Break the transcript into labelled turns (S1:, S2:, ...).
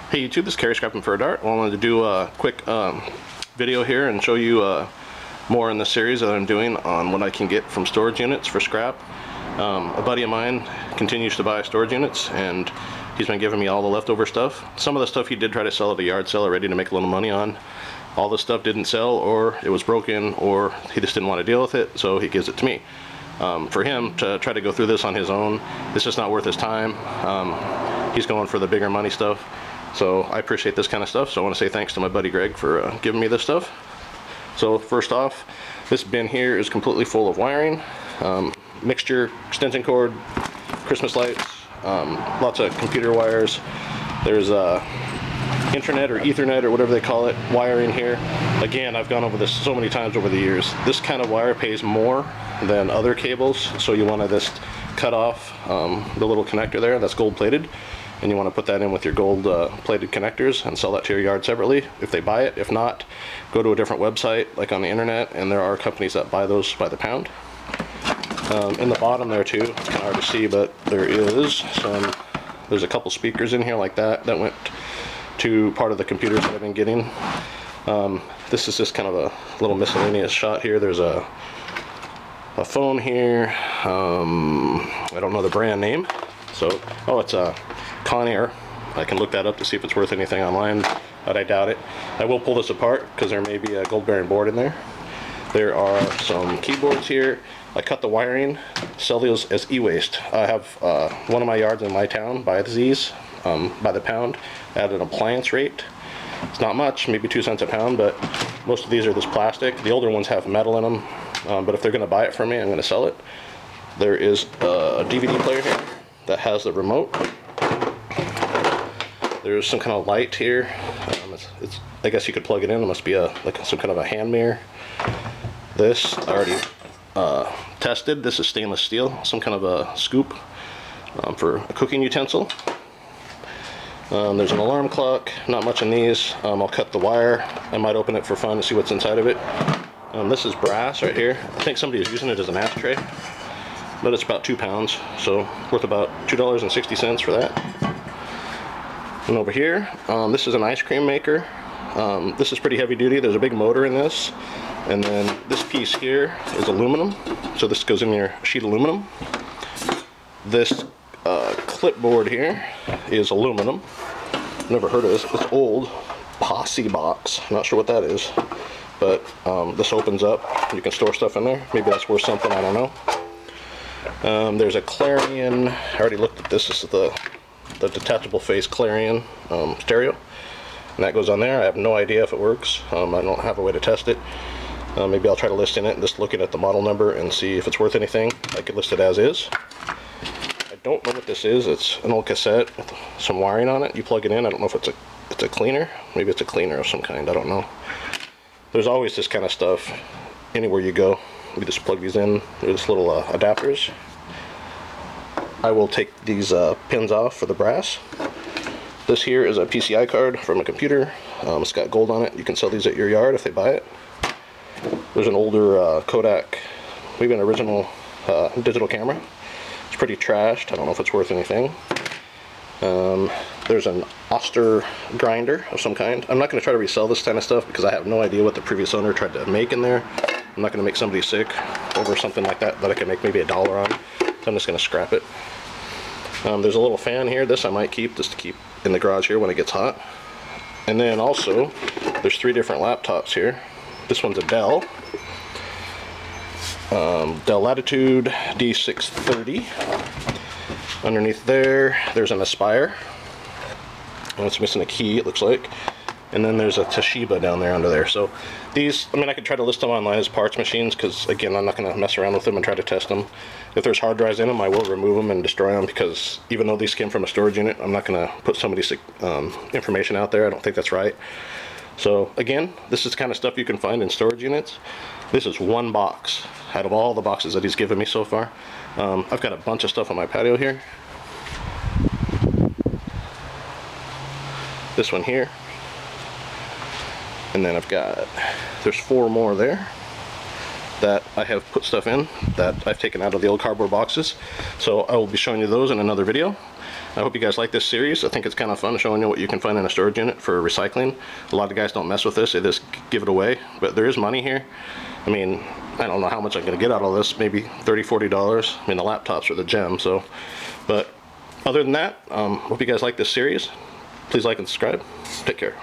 S1: Hey YouTube, this is Carry Scrapping for a Dart. I wanted to do a quick video here and show you more in the series that I'm doing on what I can get from storage units for scrap. A buddy of mine continues to buy storage units and he's been giving me all the leftover stuff. Some of the stuff he did try to sell at a yard sale already to make a little money on. All the stuff didn't sell, or it was broken, or he just didn't want to deal with it, so he gives it to me. For him to try to go through this on his own, it's just not worth his time. He's going for the bigger money stuff. So I appreciate this kind of stuff, so I want to say thanks to my buddy Greg for giving me this stuff. So first off, this bin here is completely full of wiring, mixture, extension cord, Christmas lights, lots of computer wires. There's internet or ethernet or whatever they call it wiring here. Again, I've gone over this so many times over the years. This kind of wire pays more than other cables, so you want to just cut off the little connector there that's gold plated, and you want to put that in with your gold plated connectors and sell that to your yard separately if they buy it. If not, go to a different website like on the internet, and there are companies that buy those by the pound. In the bottom there too, it's kind of hard to see, but there's a couple speakers in here like that went to part of the computers that I've been getting. This is just kind of a little miscellaneous shot here. There's a phone here. I don't know the brand name. So, oh, it's a Conair. I can look that up to see if it's worth anything online, but I doubt it. I will pull this apart because there may be a gold bearing board in there. There are some keyboards here. I cut the wiring, sell those as e-waste. I have one of my yards in my town buys these by the pound at an appliance rate. It's not much, maybe 2 cents a pound, but most of these are this plastic. The older ones have metal in them, but if they're going to buy it from me, I'm going to sell it. There is a DVD player here that has the remote. There's some kind of light here. I guess you could plug it in. It must be like some kind of a hand mirror. This I already tested. This is stainless steel, some kind of a scoop for a cooking utensil. There's an alarm clock. Not much in these. I'll cut the wire. I might open it for fun to see what's inside of it. This is brass right here. I think somebody is using it as an ashtray, but it's about 2 pounds, so worth about $2.60 for that. And over here, this is an ice cream maker. This is pretty heavy duty. There's a big motor in this, and then this piece here is aluminum, so this goes in your sheet aluminum. This clipboard here is aluminum. Never heard of this. It's old. Posse box. Not sure what that is, but this opens up. You can store stuff in there. Maybe that's worth something. I don't know. There's a Clarion. I already looked at this. This is the detachable face Clarion stereo, and that goes on there. I have no idea if it works. I don't have a way to test it. Maybe I'll try to list in it and just looking at the model number and see if it's worth anything. I could list it as is. I don't know what this is. It's an old cassette with some wiring on it. You plug it in. I don't know if it's a cleaner. Maybe it's a cleaner of some kind. I don't know. There's always this kind of stuff anywhere you go. We just plug these in. There's little adapters. I will take these pins off for the brass. This here is a PCI card from a computer. It's got gold on it. You can sell these at your yard if they buy it. There's an older Kodak, maybe an original digital camera. It's pretty trashed. I don't know if it's worth anything. There's an Oster grinder of some kind. I'm not going to try to resell this kind of stuff because I have no idea what the previous owner tried to make in there. I'm not going to make somebody sick over something like that I can make maybe $1 on. So I'm just going to scrap it. There's a little fan here. This I might keep just to keep in the garage here when it gets hot. And then also, there's 3 different laptops here. This one's a Dell. Dell Latitude D630. Underneath there's an Aspire. And it's missing a key, it looks like. And then there's a Toshiba down there under there. So these, I could try to list them online as parts machines because, again, I'm not going to mess around with them and try to test them. If there's hard drives in them, I will remove them and destroy them because even though these came from a storage unit, I'm not going to put somebody's information out there. I don't think that's right. So, again, this is the kind of stuff you can find in storage units. This is one box out of all the boxes that he's given me so far. I've got a bunch of stuff on my patio here. This one here. And then there's 4 more there that I have put stuff in that I've taken out of the old cardboard boxes. So I will be showing you those in another video. I hope you guys like this series. I think it's kind of fun showing you what you can find in a storage unit for recycling. A lot of guys don't mess with this, they just give it away, but there is money here. I mean, I don't know how much I'm going to get out of this, maybe $30–40. I mean, the laptops are the gem, so. But other than that, hope you guys like this series. Please like and subscribe. Take care.